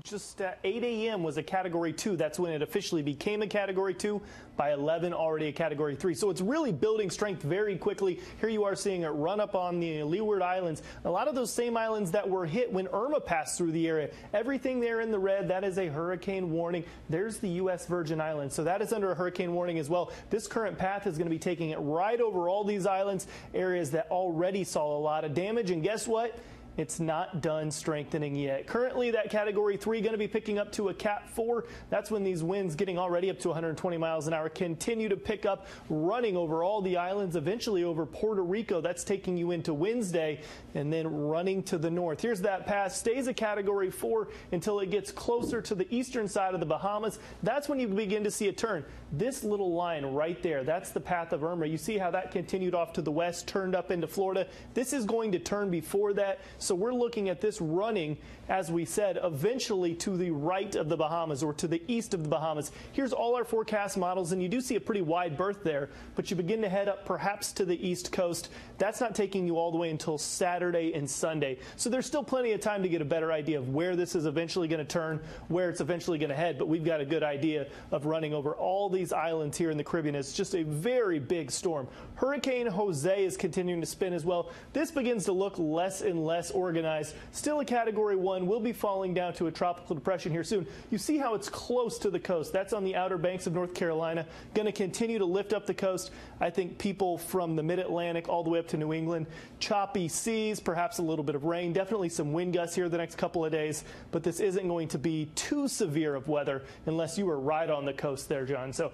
Just 8 a.m. was a Category 2. That's when it officially became a Category 2. By 11, already a Category 3. So it's really building strength very quickly. Here you are seeing it run up on the Leeward Islands. A lot of those same islands that were hit when Irma passed through the area. Everything there in the red, that is a hurricane warning. There's the U.S. Virgin Islands. So that is under a hurricane warning as well. This current path is going to be taking it right over all these islands, areas that already saw a lot of damage. And guess what? It's not done strengthening yet. Currently, that Category 3 going to be picking up to a Cat 4. That's when these winds getting already up to 120 miles an hour continue to pick up, running over all the islands, eventually over Puerto Rico. That's taking you into Wednesday and then running to the north. Here's that path. Stays a Category 4 until it gets closer to the eastern side of the Bahamas. That's when you begin to see a turn. This little line right there, that's the path of Irma. You see how that continued off to the west, turned up into Florida. This is going to turn before that. So we're looking at this running, as we said, eventually to the right of the Bahamas or to the east of the Bahamas. Here's all our forecast models, and you do see a pretty wide berth there, but you begin to head up perhaps to the east coast. That's not taking you all the way until Saturday and Sunday. So there's still plenty of time to get a better idea of where this is eventually going to turn, where it's eventually going to head, but we've got a good idea of running over all these islands here in the Caribbean. It's just a very big storm. Hurricane Jose is continuing to spin as well. This begins to look less and less organized. Still a Category 1. Will be falling down to a tropical depression here soon. You see how it's close to the coast. That's on the outer banks of North Carolina. Going to continue to lift up the coast. I think people from the mid-Atlantic all the way up to New England. Choppy seas, perhaps a little bit of rain, definitely some wind gusts here the next couple of days, but this isn't going to be too severe of weather unless you were right on the coast there, John. So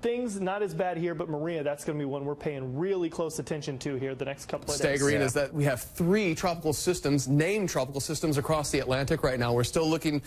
things not as bad here, but Maria, that's going to be one we're paying really close attention to here the next couple of days. Staggering is that we have 3 tropical systems, named tropical systems across the Atlantic right now. We're still looking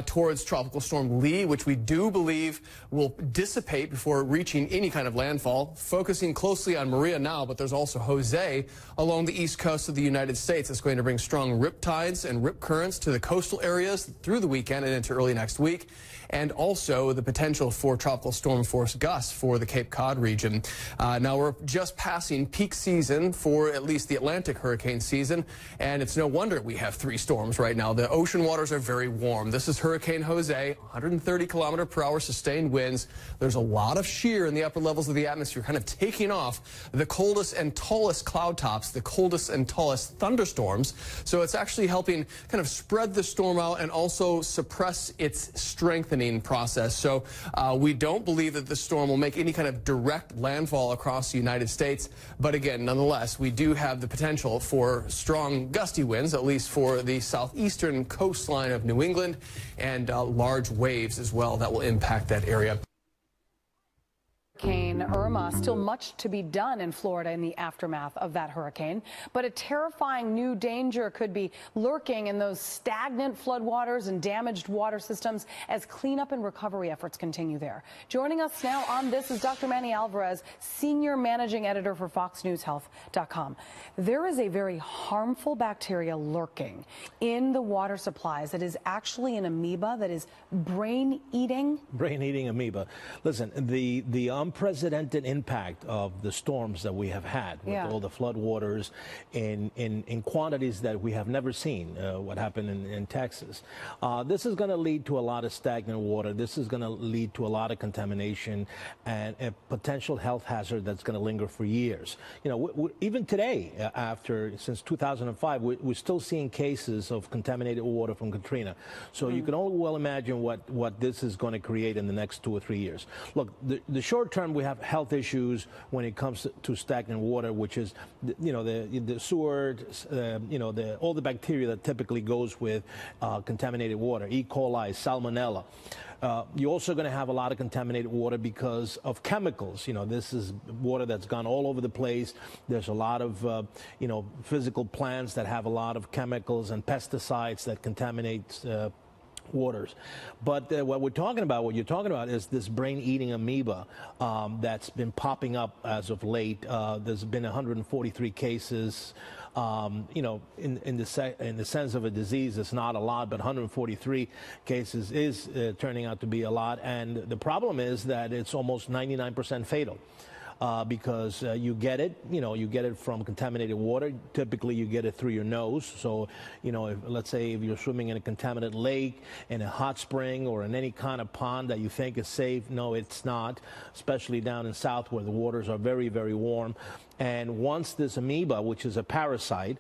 towards Tropical Storm Lee, which we do believe will dissipate before reaching any kind of landfall. Focusing closely on Maria now, but there's also Jose along the east coast of the United States. It's going to bring strong rip tides and rip currents to the coastal areas through the weekend and into early next week, and also the potential for tropical storm force gusts for the Cape Cod region. Now we're just passing peak season for at least the Atlantic hurricane season, and it's no wonder we have 3 storms right now. The ocean waters are very warm. This is Hurricane Jose, 130-kilometer-per-hour sustained winds. There's a lot of shear in the upper levels of the atmosphere, kind of taking off the coldest and tallest cloud tops, the coldest and tallest thunderstorms. So it's actually helping kind of spread the storm out and also suppress its strengthening process. So we don't believe that the storm will make any kind of direct landfall across the United States. But again, nonetheless, we do have the potential for strong gusty winds, at least for the southeastern coastline of New England, and large waves as well that will impact that area. Hurricane Irma, still much to be done in Florida in the aftermath of that hurricane, but a terrifying new danger could be lurking in those stagnant floodwaters and damaged water systems as cleanup and recovery efforts continue there. Joining us now on this is Dr. Manny Alvarez, Senior Managing Editor for FoxNewsHealth.com. There is a very harmful bacteria lurking in the water supplies that is actually an amoeba that is brain-eating. Brain-eating amoeba. Listen, the unprecedented impact of the storms that we have had with all the floodwaters in quantities that we have never seen, what happened in Texas. This is going to lead to a lot of stagnant water. This is going to lead to a lot of contamination and a potential health hazard that's going to linger for years. You know, even today, since 2005, we're still seeing cases of contaminated water from Katrina. So you can only well imagine what this is going to create in the next 2 or 3 years. Look, the short term, we have health issues when it comes to stagnant water, which is, the sewer, all the bacteria that typically goes with contaminated water, E. coli, salmonella. You're also going to have a lot of contaminated water because of chemicals. You know, this is water that's gone all over the place. There's a lot of, physical plants that have a lot of chemicals and pesticides that contaminate waters. But what you're talking about is this brain-eating amoeba that's been popping up as of late. There's been 143 cases. In the sense of a disease, it's not a lot, but 143 cases is turning out to be a lot. And the problem is that it's almost 99% fatal. because you get it, you get it from contaminated water. Typically, you get it through your nose. So, let's say if you're swimming in a contaminated lake, in a hot spring, or in any kind of pond that you think is safe, no, it's not, especially down in south where the waters are very, very warm. And once this amoeba, which is a parasite,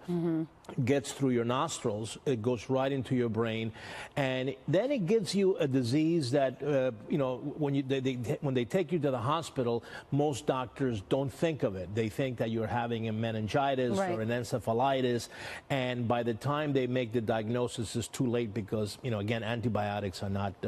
gets through your nostrils, it goes right into your brain, and then it gives you a disease that, when they take you to the hospital, most doctors don't think of it. They think that you're having a meningitis or an encephalitis, and by the time they make the diagnosis, it's too late because, again, antibiotics are not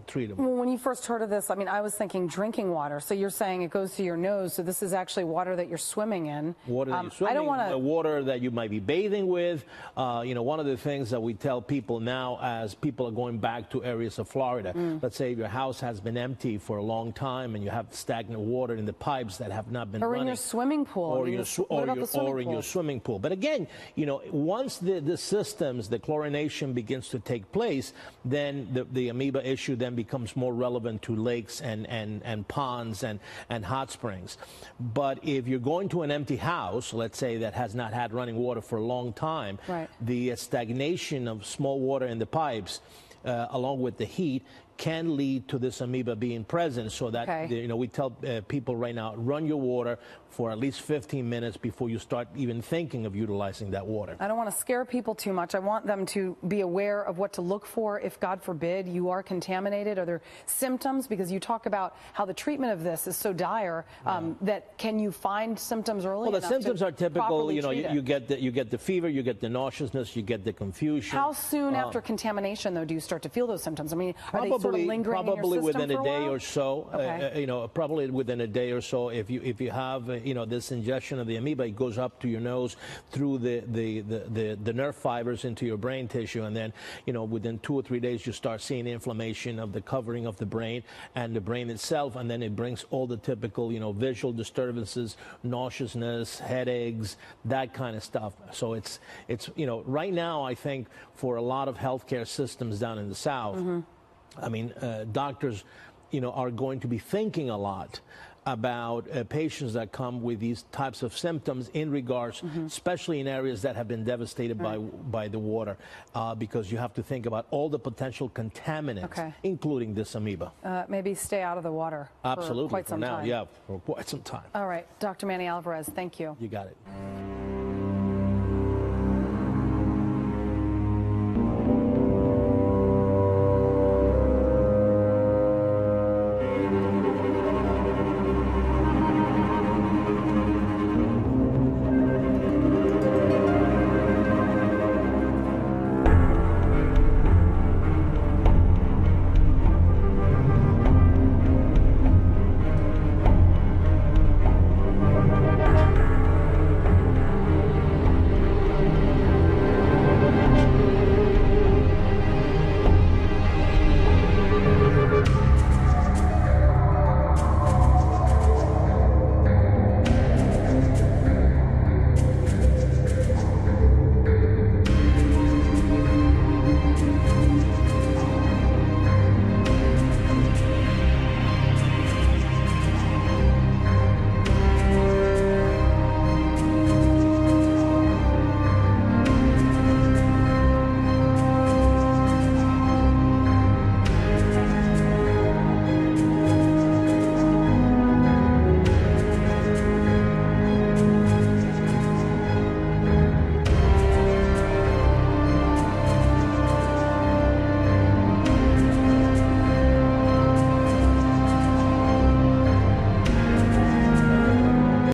treatable. Well, when you first heard of this, I was thinking drinking water. So you're saying it goes to your nose, so this is actually water that you're swimming in. Water that you're swimming, I don't want to... water that you might be bathing with. One of the things that we tell people now as people are going back to areas of Florida, let's say if your house has been empty for a long time and you have stagnant water in the pipes that have not been running. Or in your swimming pool. Or in your swimming pool. But again, once the systems, the chlorination begins to take place, then the amoeba issue then becomes more relevant to lakes and ponds and hot springs. But if you're going to an empty house, let's say that has not had running water for a long time, the stagnation of small water in the pipes, along with the heat, can lead to this amoeba being present. So that we tell people right now, run your water for at least 15 minutes before you start even thinking of utilizing that water. I don't want to scare people too much. I want them to be aware of what to look for if, God forbid, you are contaminated. Are there symptoms? Because you talk about how the treatment of this is so dire that can you find symptoms early? Well, the symptoms are typical. You get the fever, you get the nauseousness, you get the confusion. How soon after contamination, though, do you start to feel those symptoms? Are they sort of lingering in your system within for a day while? or so. Probably within a day or so. If you have this ingestion of the amoeba, it goes up to your nose through the nerve fibers into your brain tissue, and then within 2 or 3 days you start seeing inflammation of the covering of the brain and the brain itself, and then it brings all the typical visual disturbances, nauseousness, headaches, that kind of stuff. So it's right now I think for a lot of healthcare systems down in the South, doctors are going to be thinking a lot about patients that come with these types of symptoms in regards, especially in areas that have been devastated by the water, because you have to think about all the potential contaminants, including this amoeba. Maybe stay out of the water for quite some time. Yeah, for quite some time. All right, Dr. Manny Alvarez, thank you. You got it.